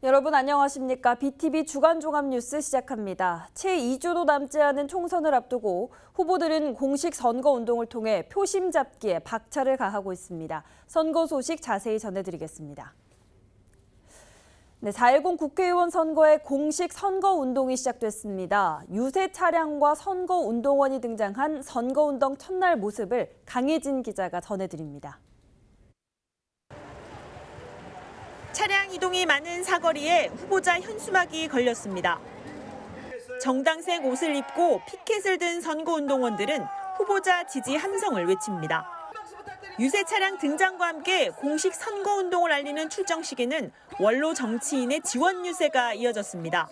여러분 안녕하십니까? BTV 주간 종합 뉴스 시작합니다. 채 2주도 남지 않은 총선을 앞두고 후보들은 공식 선거운동을 통해 표심 잡기에 박차를 가하고 있습니다. 선거 소식 자세히 전해드리겠습니다. 4.10 국회의원 선거의 공식 선거운동이 시작됐습니다. 유세 차량과 선거운동원이 등장한 선거운동 첫날 모습을 강혜진 기자가 전해드립니다. 차량 이동이 많은 사거리에 후보자 현수막이 걸렸습니다. 정당색 옷을 입고 피켓을 든 선거운동원들은 후보자 지지 함성을 외칩니다. 유세 차량 등장과 함께 공식 선거운동을 알리는 출정식에는 원로 정치인의 지원 유세가 이어졌습니다.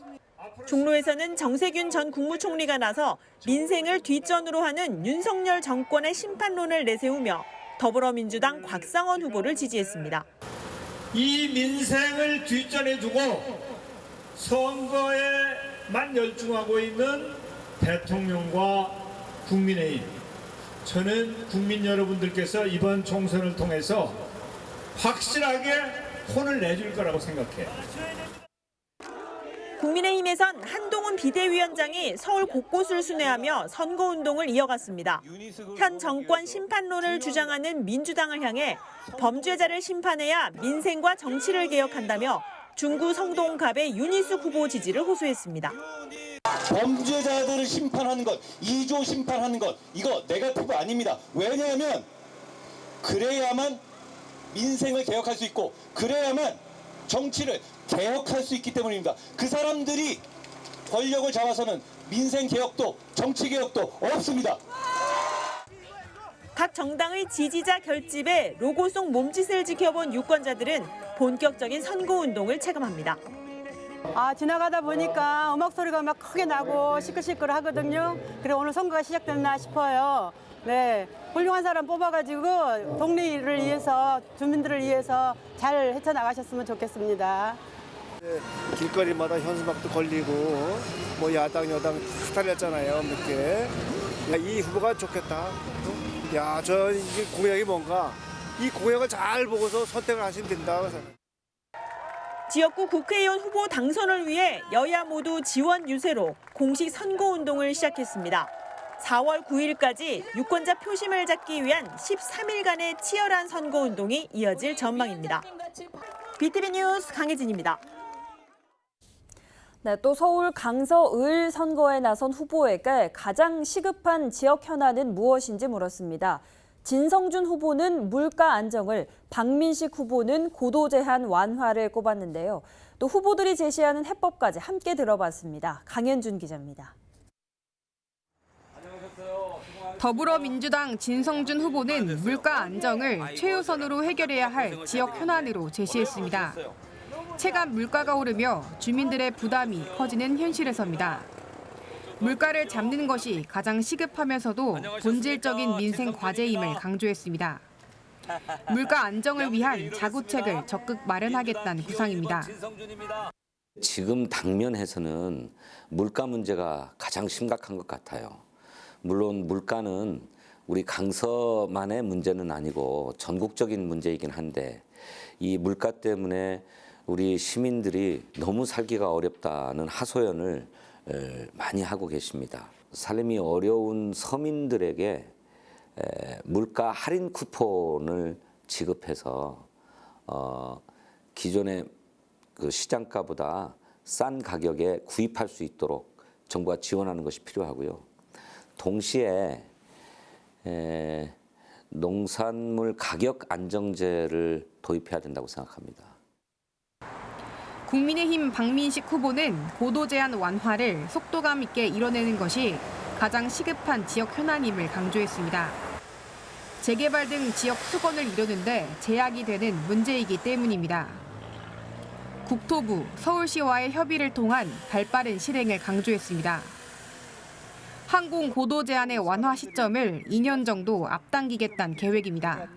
종로에서는 정세균 전 국무총리가 나서 민생을 뒷전으로 하는 윤석열 정권의 심판론을 내세우며 더불어민주당 곽상원 후보를 지지했습니다. 이 민생을 뒷전에 두고 선거에만 열중하고 있는 대통령과 국민의힘, 저는 국민 여러분들께서 이번 총선을 통해서 확실하게 혼을 내줄 거라고 생각해요. 국민의힘에선 한동훈 비대위원장이 서울 곳곳을 순회하며 선거운동을 이어갔습니다. 현 정권 심판론을 주장하는 민주당을 향해 범죄자를 심판해야 민생과 정치를 개혁한다며 중구 성동갑의 윤희숙 후보 지지를 호소했습니다. 범죄자들을 심판하는 것, 2조 심판하는 것, 이거 네거티브 아닙니다. 왜냐하면 그래야만 민생을 개혁할 수 있고 그래야만 정치를 개혁할 수 있기 때문입니다. 그 사람들이 권력을 잡아서는 민생 개혁도 정치 개혁도 없습니다. 각 정당의 지지자 결집에 로고 속 몸짓을 지켜본 유권자들은 본격적인 선거운동을 체감합니다. 지나가다 보니까 음악 소리가 막 크게 나고 시끌시끌 하거든요. 그래 오늘 선거가 시작됐나 싶어요. 네, 훌륭한 사람 뽑아가지고 동리를 위해서, 주민들을 위해서 잘 헤쳐나가셨으면 좋겠습니다. 길거리마다 현수막도 걸리고 뭐 야당 여당 다 달렸잖아요. 몇 개. 이 후보가 좋겠다. 야, 저 이게 공약이 뭔가 이 공약을 잘 보고서 선택을 하시면 된다고 생각합니다. 지역구 국회의원 후보 당선을 위해 여야 모두 지원 유세로 공식 선거운동을 시작했습니다. 4월 9일까지 유권자 표심을 잡기 위한 13일간의 치열한 선거운동이 이어질 전망입니다. BTV 뉴스 강혜진입니다. 또 서울 강서을 선거에 나선 후보에게 가장 시급한 지역 현안은 무엇인지 물었습니다. 진성준 후보는 물가 안정을, 박민식 후보는 고도 제한 완화를 꼽았는데요. 또 후보들이 제시하는 해법까지 함께 들어봤습니다. 강현준 기자입니다. 더불어민주당 진성준 후보는 물가 안정을 최우선으로 해결해야 할 지역 현안으로 제시했습니다. 체감 물가가 오르며 주민들의 부담이 커지는 현실에서입니다. 물가를 잡는 것이 가장 시급하면서도 본질적인 민생 과제임을 강조했습니다. 물가 안정을 위한 자구책을 적극 마련하겠다는 구상입니다. 지금 당면에서는 물가 문제가 가장 심각한 것 같아요. 물론 물가는 우리 강서만의 문제는 아니고 전국적인 문제이긴 한데 이 물가 때문에 우리 시민들이 너무 살기가 어렵다는 하소연을 많이 하고 계십니다. 삶이 어려운 서민들에게 물가 할인 쿠폰을 지급해서 기존의 그 시장가보다 싼 가격에 구입할 수 있도록 정부가 지원하는 것이 필요하고요. 동시에 농산물 가격 안정제를 도입해야 된다고 생각합니다. 국민의힘 박민식 후보는 고도 제한 완화를 속도감 있게 이뤄내는 것이 가장 시급한 지역 현안임을 강조했습니다. 재개발 등 지역 수건을 이루는데 제약이 되는 문제이기 때문입니다. 국토부, 서울시와의 협의를 통한 발빠른 실행을 강조했습니다. 항공 고도 제한의 완화 시점을 2년 정도 앞당기겠다는 계획입니다.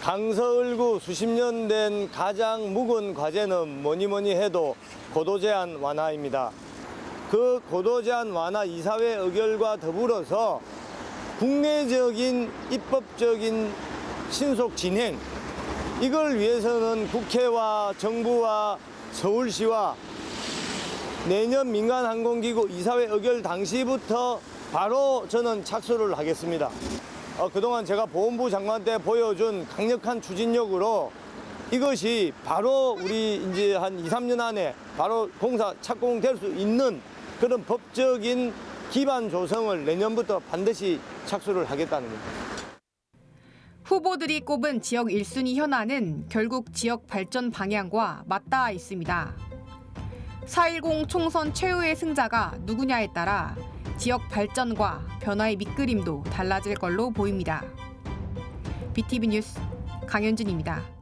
강서을구 수십 년 된 가장 묵은 과제는 뭐니 해도 고도 제한 완화입니다. 그 고도 제한 완화 이사회 의결과 더불어서 국내적인 입법적인 신속 진행, 이걸 위해서는 국회와 정부와 서울시와 내년 민간항공기구 이사회 의결 당시부터 바로 저는 착수를 하겠습니다. 그동안 제가 보훈부 장관 때 보여준 강력한 추진력으로 이것이 바로 우리 이제 한 2, 3년 안에 바로 착공될 수 있는 그런 법적인 기반 조성을 내년부터 반드시 착수를 하겠다는 겁니다. 후보들이 꼽은 지역 1순위 현안은 결국 지역 발전 방향과 맞닿아 있습니다. 4.10 총선 최후의 승자가 누구냐에 따라 지역 발전과 변화의 밑그림도 달라질 걸로 보입니다. BTV 뉴스 강현진입니다.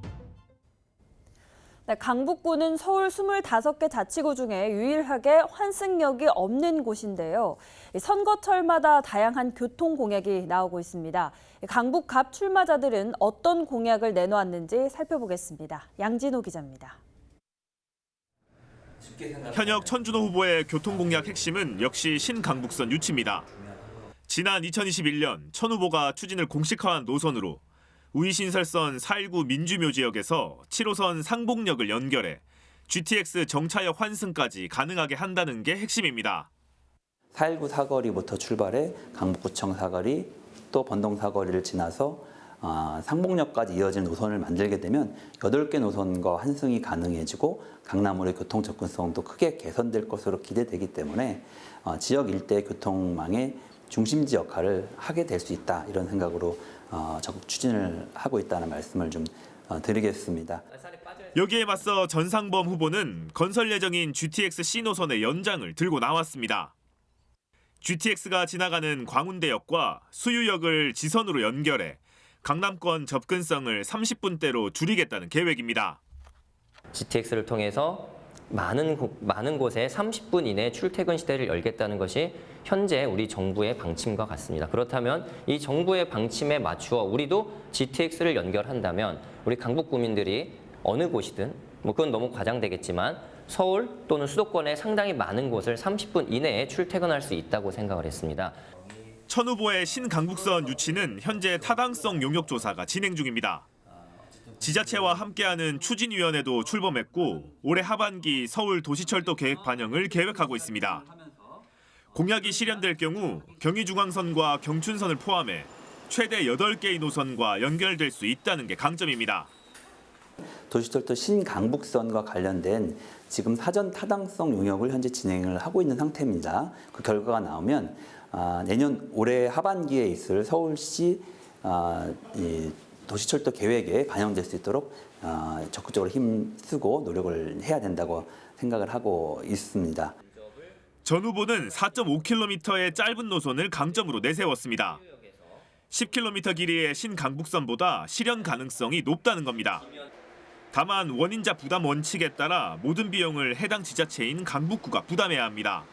네, 강북구는 서울 25개 자치구 중에 유일하게 환승역이 없는 곳인데요. 선거철마다 다양한 교통 공약이 나오고 있습니다. 강북갑 출마자들은 어떤 공약을 내놓았는지 살펴보겠습니다. 양진호 기자입니다. 현역 천준호 후보의 교통공약 핵심은 역시 신강북선 유치입니다. 지난 2021년 천 후보가 추진을 공식화한 노선으로 우이신설선 419 민주묘지역에서 7호선 상봉역을 연결해 GTX 정차역 환승까지 가능하게 한다는 게 핵심입니다. 419 사거리부터 출발해 강북구청 사거리 또 번동 사거리를 지나서 상봉역까지 이어지는 노선을 만들게 되면 8개 노선과 환승이 가능해지고 강남으로의 교통 접근성도 크게 개선될 것으로 기대되기 때문에 지역 일대 교통망의 중심지 역할을 하게 될 수 있다 이런 생각으로 적극 추진을 하고 있다는 말씀을 좀 드리겠습니다. 여기에 맞서 전상범 후보는 건설 예정인 GTX C노선의 연장을 들고 나왔습니다. GTX가 지나가는 광운대역과 수유역을 지선으로 연결해 강남권 접근성을 30분대로 줄이겠다는 계획입니다. GTX를 통해서 많은 곳에 30분 이내 출퇴근 시대를 열겠다는 것이 현재 우리 정부의 방침과 같습니다. 그렇다면 이 정부의 방침에 맞추어 우리도 GTX를 연결한다면 우리 강북 구민들이 어느 곳이든 그건 너무 과장되겠지만 서울 또는 수도권의 상당히 많은 곳을 30분 이내에 출퇴근할 수 있다고 생각을 했습니다. 천 후보의 신강북선 유치는 현재 타당성 용역 조사가 진행 중입니다. 지자체와 함께하는 추진위원회도 출범했고 올해 하반기 서울 도시철도 계획 반영을 계획하고 있습니다. 공약이 실현될 경우 경의중앙선과 경춘선을 포함해 최대 8개의 노선과 연결될 수 있다는 게 강점입니다. 도시철도 신강북선과 관련된 지금 사전 타당성 용역을 현재 진행을 하고 있는 상태입니다. 그 결과가 나오면 내년 올해 하반기에 있을 서울시 도시철도 계획에 반영될 수 있도록 적극적으로 힘쓰고 노력을 해야 된다고 생각을 하고 있습니다. 전 후보는 4.5km의 짧은 노선을 강점으로 내세웠습니다. 10km 길이의 신강북선보다 실현 가능성이 높다는 겁니다. 다만 원인자 부담 원칙에 따라 모든 비용을 해당 지자체인 강북구가 부담해야 합니다.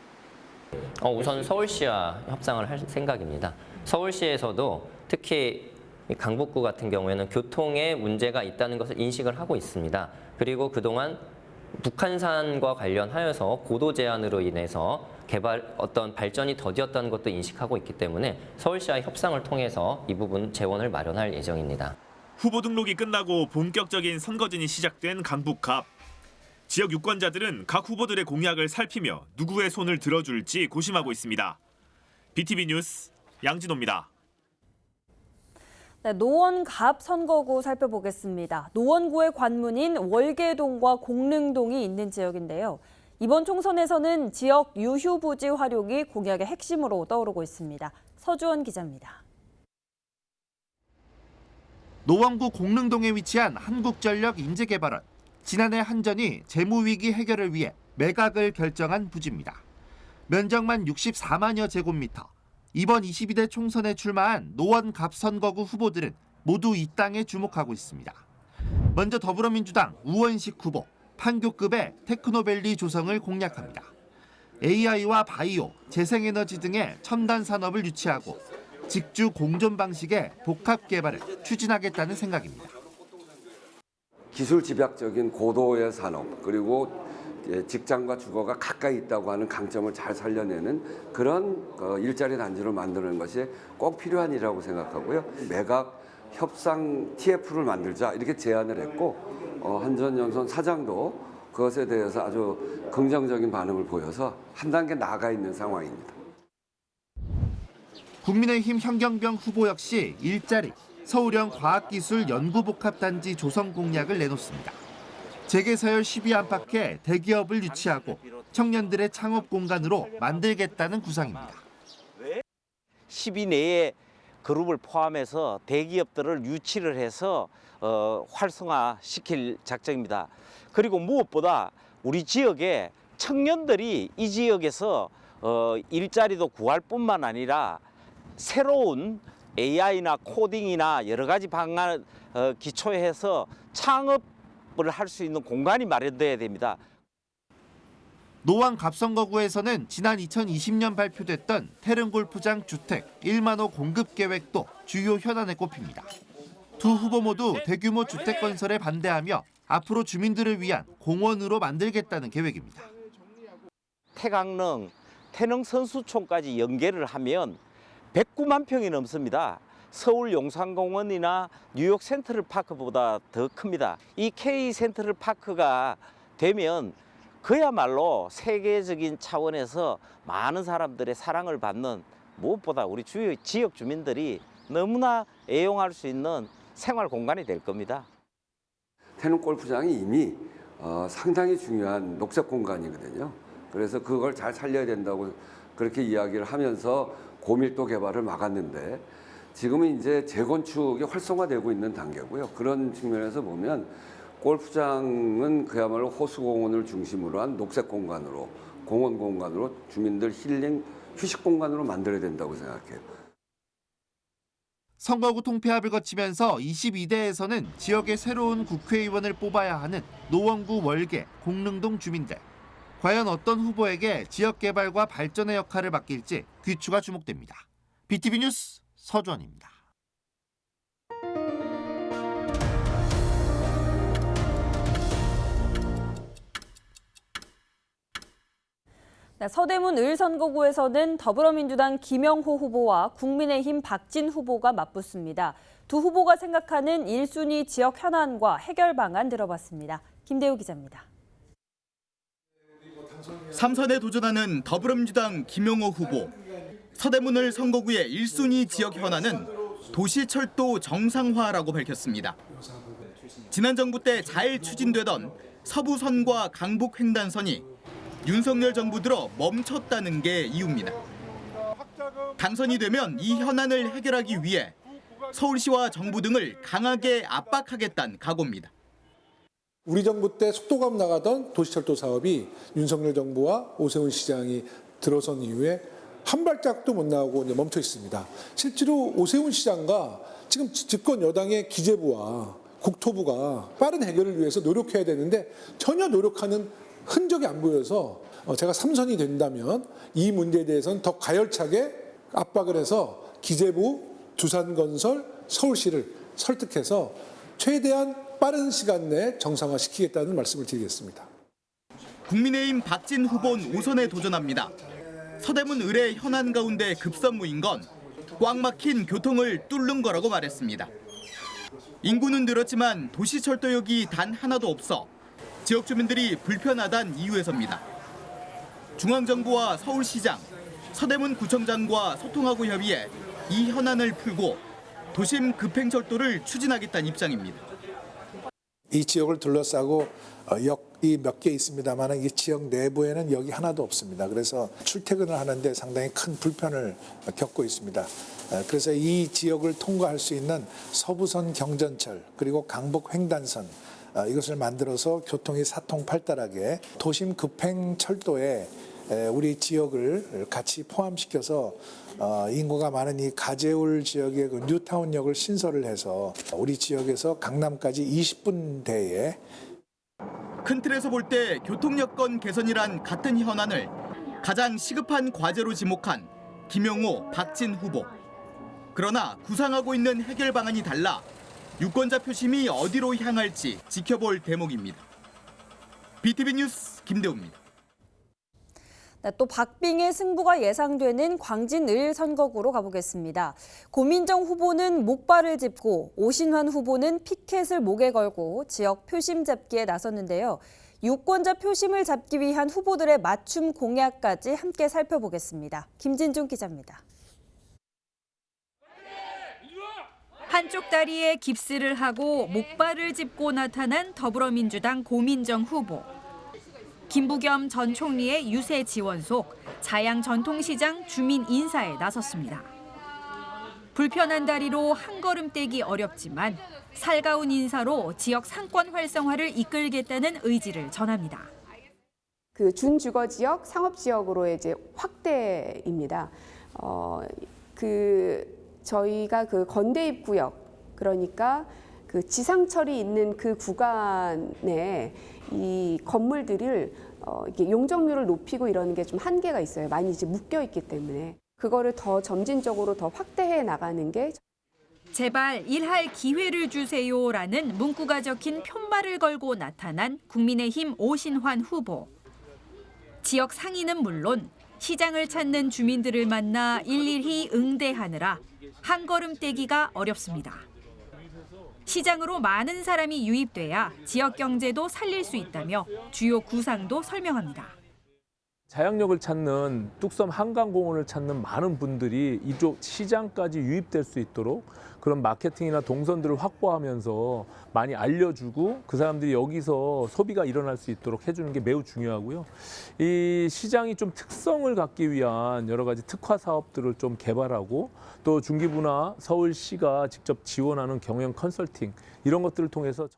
우선 서울시와 협상을 할 생각입니다. 서울시에서도 특히 강북구 같은 경우에는 교통에 문제가 있다는 것을 인식을 하고 있습니다. 그리고 그동안 북한산과 관련하여서 고도 제한으로 인해서 어떤 발전이 더디었다는 것도 인식하고 있기 때문에 서울시와의 협상을 통해서 이 부분 재원을 마련할 예정입니다. 후보 등록이 끝나고 본격적인 선거전이 시작된 강북갑. 지역 유권자들은 각 후보들의 공약을 살피며 누구의 손을 들어줄지 고심하고 있습니다. BTV 뉴스 양진호입니다. 네, 노원갑 선거구 살펴보겠습니다. 노원구의 관문인 월계동과 공릉동이 있는 지역인데요. 이번 총선에서는 지역 유휴부지 활용이 공약의 핵심으로 떠오르고 있습니다. 서주원 기자입니다. 노원구 공릉동에 위치한 한국전력 인재개발원. 지난해 한전이 재무위기 해결을 위해 매각을 결정한 부지입니다. 면적만 64만여 제곱미터. 이번 22대 총선에 출마한 노원갑 선거구 후보들은 모두 이 땅에 주목하고 있습니다. 먼저 더불어민주당 우원식 후보, 판교급의 테크노밸리 조성을 공약합니다. AI와 바이오, 재생에너지 등의 첨단 산업을 유치하고 직주 공존 방식의 복합 개발을 추진하겠다는 생각입니다. 기술 집약적인 고도의 산업 그리고 직장과 주거가 가까이 있다고 하는 강점을 잘 살려내는 그런 일자리 단지를 만드는 것이 꼭 필요한 일이라고 생각하고요. 매각 협상 TF를 만들자 이렇게 제안을 했고 한전연선 사장도 그것에 대해서 아주 긍정적인 반응을 보여서 한 단계 나아가 있는 상황입니다. 국민의힘 현경병 후보 역시 일자리, 서울형 과학기술연구복합단지 조성 공약을 내놓습니다. 재개서열 12 안팎에 대기업을 유치하고 청년들의 창업 공간으로 만들겠다는 구상입니다. 10위 내에 그룹을 포함해서 대기업들을 유치를 해서 활성화시킬 작정입니다. 그리고 무엇보다 우리 지역에 청년들이 이 지역에서 일자리도 구할 뿐만 아니라 새로운 AI나 코딩이나 여러 가지 방안 기초해서 창업을 할 수 있는 공간이 마련돼야 됩니다. 노원 갑선거구에서는 지난 2020년 발표됐던 태릉골프장 주택 1만 호 공급 계획도 주요 현안에 꼽힙니다. 두 후보 모두 대규모 주택 건설에 반대하며 앞으로 주민들을 위한 공원으로 만들겠다는 계획입니다. 태강릉, 태릉선수촌까지 연계를 하면 109만 평이 넘습니다. 서울 용산공원이나 뉴욕 센트럴파크보다 더 큽니다. 이 K 센트럴파크가 되면 그야말로 세계적인 차원에서 많은 사람들의 사랑을 받는 무엇보다 우리 지역 주민들이 너무나 애용할 수 있는 생활 공간이 될 겁니다. 태릉골프장이 이미 상당히 중요한 녹색 공간이거든요. 그래서 그걸 잘 살려야 된다고 그렇게 이야기를 하면서 고밀도 개발을 막았는데 지금은 이제 재건축이 활성화되고 있는 단계고요. 그런 측면에서 보면 골프장은 그야말로 호수공원을 중심으로 한 녹색 공간으로, 공원 공간으로 주민들 힐링, 휴식 공간으로 만들어야 된다고 생각해요. 선거구 통폐합을 거치면서 22대에서는 지역의 새로운 국회의원을 뽑아야 하는 노원구 월계, 공릉동 주민들. 과연 어떤 후보에게 지역 개발과 발전의 역할을 맡길지 귀추가 주목됩니다. BTV 뉴스 서주원입니다. 서대문 을선거구에서는 더불어민주당 김영호 후보와 국민의힘 박진 후보가 맞붙습니다. 두 후보가 생각하는 1순위 지역 현안과 해결 방안 들어봤습니다. 김대우 기자입니다. 3선에 도전하는 더불어민주당 김영호 후보. 서대문을 선거구의 1순위 지역 현안은 도시철도 정상화라고 밝혔습니다. 지난 정부 때 잘 추진되던 서부선과 강북횡단선이 윤석열 정부 들어 멈췄다는 게 이유입니다. 당선이 되면 이 현안을 해결하기 위해 서울시와 정부 등을 강하게 압박하겠다는 각오입니다. 우리 정부 때 속도감 나가던 도시철도 사업이 윤석열 정부와 오세훈 시장이 들어선 이후에 한 발짝도 못 나오고 이제 멈춰 있습니다. 실제로 오세훈 시장과 지금 집권 여당의 기재부와 국토부가 빠른 해결을 위해서 노력해야 되는데 전혀 노력하는 흔적이 안 보여서 제가 3선이 된다면 이 문제에 대해서는 더 가열차게 압박을 해서 기재부, 두산건설, 서울시를 설득해서 최대한 빠른 시간 내에 정상화시키겠다는 말씀을 드리겠습니다. 국민의힘 박진 후보는 5선에 도전합니다. 서대문 을의 현안 가운데 급선무인 건 꽉 막힌 교통을 뚫는 거라고 말했습니다. 인구는 늘었지만 도시철도역이 단 하나도 없어 지역 주민들이 불편하다는 이유에서입니다. 중앙정부와 서울시장, 서대문 구청장과 소통하고 협의해 이 현안을 풀고 도심 급행철도를 추진하겠다는 입장입니다. 이 지역을 둘러싸고 역이 몇 개 있습니다만 이 지역 내부에는 역이 하나도 없습니다. 그래서 출퇴근을 하는데 상당히 큰 불편을 겪고 있습니다. 그래서 이 지역을 통과할 수 있는 서부선 경전철 그리고 강북 횡단선 이것을 만들어서 교통이 사통팔달하게 도심 급행철도에 우리 지역을 같이 포함시켜서 인구가 많은 이 가재울 지역의 그 뉴타운역을 신설을 해서 우리 지역에서 강남까지 20분대에 큰 틀에서 볼 때 교통 여건 개선이란 같은 현안을 가장 시급한 과제로 지목한 김영호, 박진 후보. 그러나 구상하고 있는 해결 방안이 달라 유권자 표심이 어디로 향할지 지켜볼 대목입니다. BTV 뉴스 김대우입니다. 또 박빙의 승부가 예상되는 광진을 선거구로 가보겠습니다. 고민정 후보는 목발을 짚고 오신환 후보는 피켓을 목에 걸고 지역 표심 잡기에 나섰는데요. 유권자 표심을 잡기 위한 후보들의 맞춤 공약까지 함께 살펴보겠습니다. 김진중 기자입니다. 한쪽 다리에 깁스를 하고 목발을 짚고 나타난 더불어민주당 고민정 후보. 김부겸 전 총리의 유세 지원 속 자양 전통시장 주민 인사에 나섰습니다. 불편한 다리로 한 걸음 떼기 어렵지만 살가운 인사로 지역 상권 활성화를 이끌겠다는 의지를 전합니다. 그 준주거 지역, 상업 지역으로 이제 확대입니다. 저희가 그 건대입 구역, 그러니까 그 지상철이 있는 그 구간에 이 건물들을 이렇게 용적률을 높이고 이러는 게 좀 한계가 있어요. 많이 이제 묶여 있기 때문에 그거를 더 점진적으로 더 확대해 나가는 게. 제발 일할 기회를 주세요라는 문구가 적힌 편말을 걸고 나타난 국민의힘 오신환 후보. 지역 상인은 물론 시장을 찾는 주민들을 만나 일일이 응대하느라 한 걸음 떼기가 어렵습니다. 시장으로 많은 사람이 유입돼야 지역 경제도 살릴 수 있다며 주요 구상도 설명합니다. 자양역을 찾는 뚝섬 한강공원을 찾는 많은 분들이 이쪽 시장까지 유입될 수 있도록 그런 마케팅이나 동선들을 확보하면서 많이 알려주고 그 사람들이 여기서 소비가 일어날 수 있도록 해주는 게 매우 중요하고요. 이 시장이 좀 특성을 갖기 위한 여러 가지 특화 사업들을 좀 개발하고 또 중기부나 서울시가 직접 지원하는 경영 컨설팅 이런 것들을 통해서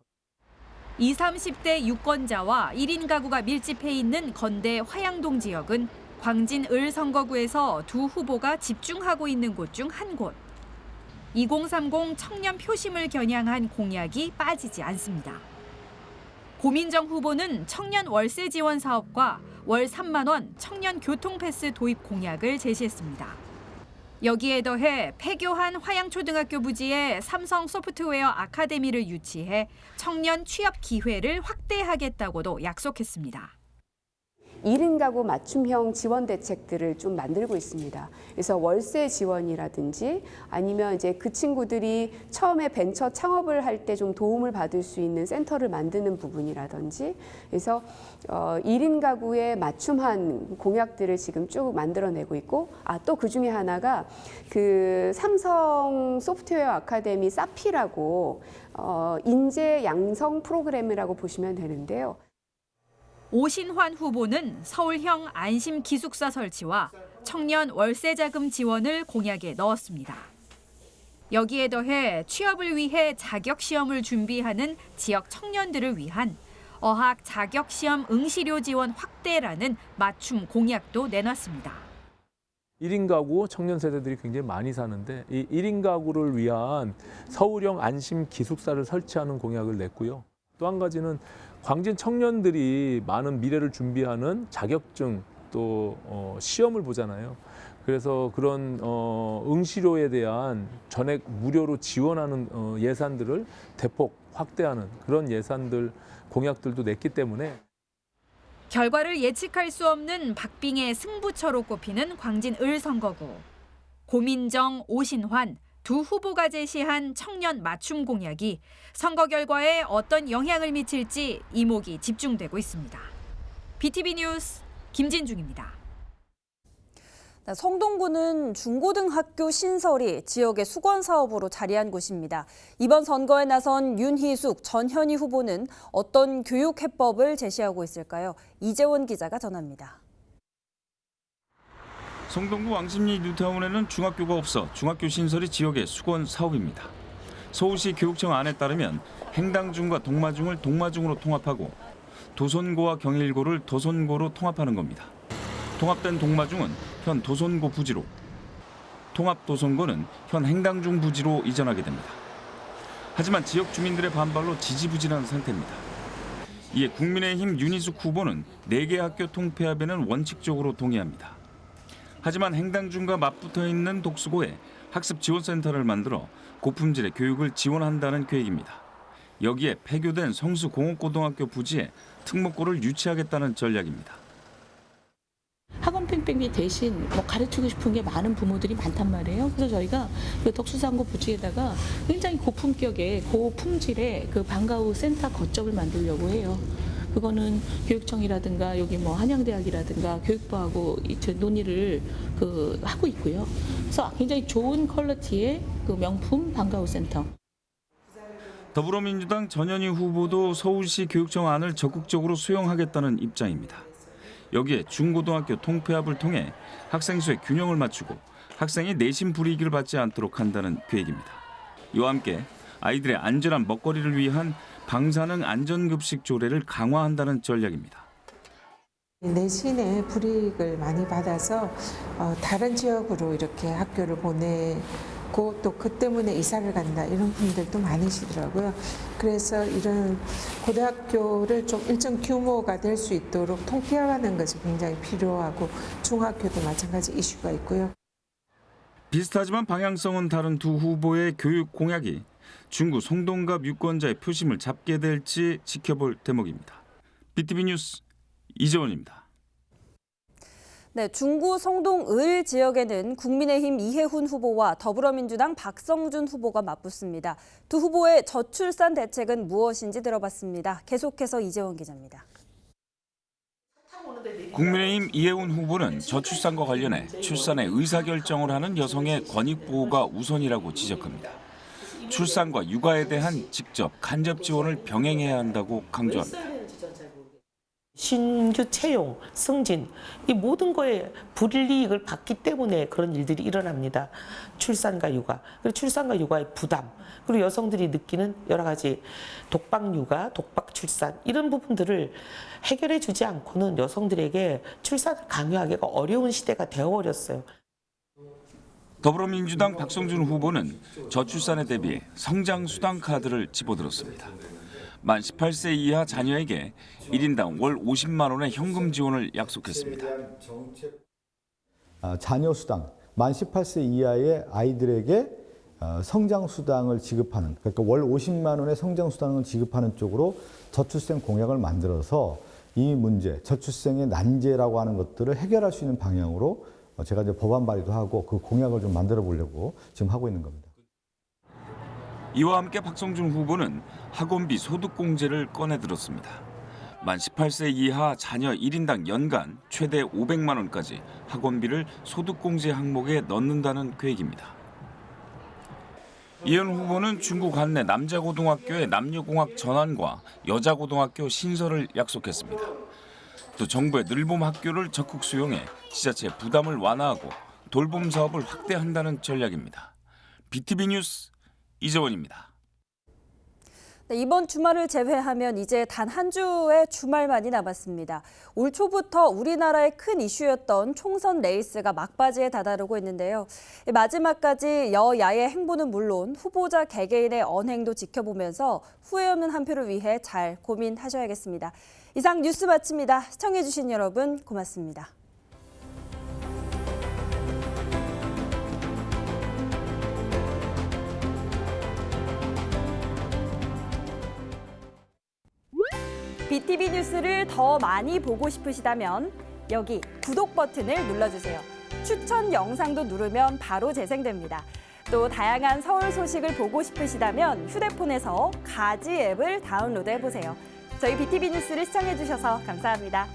20, 30대 유권자와 1인 가구가 밀집해 있는 건대 화양동 지역은 광진 을 선거구에서 두 후보가 집중하고 있는 곳 중 한 곳. 2030 청년 표심을 겨냥한 공약이 빠지지 않습니다. 고민정 후보는 청년 월세 지원 사업과 월 3만 원 청년 교통 패스 도입 공약을 제시했습니다. 여기에 더해 폐교한 화양초등학교 부지에 삼성 소프트웨어 아카데미를 유치해 청년 취업 기회를 확대하겠다고도 약속했습니다. 1인 가구 맞춤형 지원 대책들을 좀 만들고 있습니다. 그래서 월세 지원이라든지 아니면 이제 그 친구들이 처음에 벤처 창업을 할 때 좀 도움을 받을 수 있는 센터를 만드는 부분이라든지 그래서 1인 가구에 맞춤한 공약들을 지금 쭉 만들어내고 있고 또 그 중에 하나가 그 삼성 소프트웨어 아카데미 사피라고 인재 양성 프로그램이라고 보시면 되는데요. 오신환 후보는 서울형 안심 기숙사 설치와 청년 월세 자금 지원을 공약에 넣었습니다. 여기에 더해 취업을 위해 자격 시험을 준비하는 지역 청년들을 위한 어학 자격 시험 응시료 지원 확대라는 맞춤 공약도 내놨습니다. 1인 가구 청년 세대들이 굉장히 많이 사는데 이 1인 가구를 위한 서울형 안심 기숙사를 설치하는 공약을 냈고요. 또 한 가지는 광진 청년들이 많은 미래를 준비하는 자격증 또 시험을 보잖아요. 그래서 그런 응시료에 대한 전액 무료로 지원하는 예산들을 대폭 확대하는 그런 예산들 공약들도 냈기 때문에 결과를 예측할 수 없는 박빙의 승부처로 꼽히는 광진 을 선거구. 고민정, 오신환 두 후보가 제시한 청년 맞춤 공약이 선거 결과에 어떤 영향을 미칠지 이목이 집중되고 있습니다. BTV 뉴스 김진중입니다. 성동구는 중고등학교 신설이 지역의 수건 사업으로 자리한 곳입니다. 이번 선거에 나선 윤희숙, 전현희 후보는 어떤 교육 해법을 제시하고 있을까요? 이재원 기자가 전합니다. 성동구 왕십리 뉴타운에는 중학교가 없어 중학교 신설이 지역의 수건 사업입니다. 서울시 교육청 안에 따르면 행당중과 동마중을 동마중으로 통합하고 도선고와 경일고를 도선고로 통합하는 겁니다. 통합된 동마중은 현 도선고 부지로, 통합 도선고는 현 행당중 부지로 이전하게 됩니다. 하지만 지역 주민들의 반발로 지지부진한 상태입니다. 이에 국민의힘 윤희숙 후보는 4개 학교 통폐합에는 원칙적으로 동의합니다. 하지만 행당중과 맞붙어 있는 독수고에 학습 지원센터를 만들어 고품질의 교육을 지원한다는 계획입니다. 여기에 폐교된 성수공업고등학교 부지에 특목고를 유치하겠다는 전략입니다. 학원 뺑뺑이 대신 뭐 가르치고 싶은 게 많은 부모들이 많단 말이에요. 그래서 저희가 그 덕수상고 부지에다가 굉장히 고품격의 고품질의 그 방과후 센터 거점을 만들려고 해요. 그거는 교육청이라든가 여기 뭐 한양대학이라든가 교육부하고 논의를 하고 있고요. 그래서 굉장히 좋은 퀄리티의 그 명품 방과후 센터. 더불어민주당 전현희 후보도 서울시 교육청 안을 적극적으로 수용하겠다는 입장입니다. 여기에 중고등학교 통폐합을 통해 학생 수의 균형을 맞추고 학생이 내신 불이익을 받지 않도록 한다는 계획입니다. 이와 함께 아이들의 안전한 먹거리를 위한 방사능 안전급식 조례를 강화한다는 전략입니다. 내신에 불이익을 많이 받아서 다른 지역으로 이렇게 학교를 보내고 또 그 때문에 이사를 간다 이런 분들도 많으시더라고요. 그래서 이런 고등학교를 좀 일정 규모가 될 수 있도록 통폐합하는 것이 굉장히 필요하고 중학교도 마찬가지 이슈가 있고요. 비슷하지만 방향성은 다른 두 후보의 교육 공약이 중구 송동갑 유권자의 표심을 잡게 될지 지켜볼 대목입니다. BTV 뉴스 이재원입니다. 네, 중구 성동을 지역에는 국민의힘 이해훈 후보와 더불어민주당 박성준 후보가 맞붙습니다. 두 후보의 저출산 대책은 무엇인지 들어봤습니다. 계속해서 이재원 기자입니다. 국민의힘 이해훈 후보는 저출산과 관련해 출산의 의사결정을 하는 여성의 권익보호가 우선이라고 지적합니다. 출산과 육아에 대한 직접, 간접 지원을 병행해야 한다고 강조합니다. 신규 채용, 승진 이 모든 거에 불이익을 받기 때문에 그런 일들이 일어납니다. 출산과 육아, 그리고 출산과 육아의 부담, 그리고 여성들이 느끼는 여러 가지 독박 육아, 독박 출산 이런 부분들을 해결해 주지 않고는 여성들에게 출산을 강요하기가 어려운 시대가 되어버렸어요. 더불어민주당 박성준 후보는 저출산에 대비해 성장수당 카드를 집어들었습니다. 만 18세 이하 자녀에게 1인당 월 50만 원의 현금 지원을 약속했습니다. 자녀 수당, 만 18세 이하의 아이들에게 성장 수당을 지급하는, 그러니까 월 50만 원의 성장 수당을 지급하는 쪽으로 저출생 공약을 만들어서 이 문제, 저출생의 난제라고 하는 것들을 해결할 수 있는 방향으로 제가 이제 법안 발의도 하고 그 공약을 좀 만들어 보려고 지금 하고 있는 겁니다. 이와 함께 박성준 후보는 학원비 소득공제를 꺼내들었습니다. 만 18세 이하 자녀 1인당 연간 최대 500만 원까지 학원비를 소득공제 항목에 넣는다는 계획입니다. 이현 후보는 중구 관내 남자고등학교의 남녀공학 전환과 여자고등학교 신설을 약속했습니다. 또 정부의 늘봄 학교를 적극 수용해 지자체 부담을 완화하고 돌봄 사업을 확대한다는 전략입니다. BTV 뉴스 이재원입니다. 네, 이번 주말을 제외하면 이제 단 한 주의 주말만이 남았습니다. 올 초부터 우리나라의 큰 이슈였던 총선 레이스가 막바지에 다다르고 있는데요. 마지막까지 여야의 행보는 물론 후보자 개개인의 언행도 지켜보면서 후회 없는 한 표를 위해 잘 고민하셔야겠습니다. 이상 뉴스 마칩니다. 시청해주신 여러분 고맙습니다. BTV 뉴스를 더 많이 보고 싶으시다면 여기 구독 버튼을 눌러주세요. 추천 영상도 누르면 바로 재생됩니다. 또 다양한 서울 소식을 보고 싶으시다면 휴대폰에서 가지 앱을 다운로드해보세요. 저희 BTV 뉴스를 시청해주셔서 감사합니다.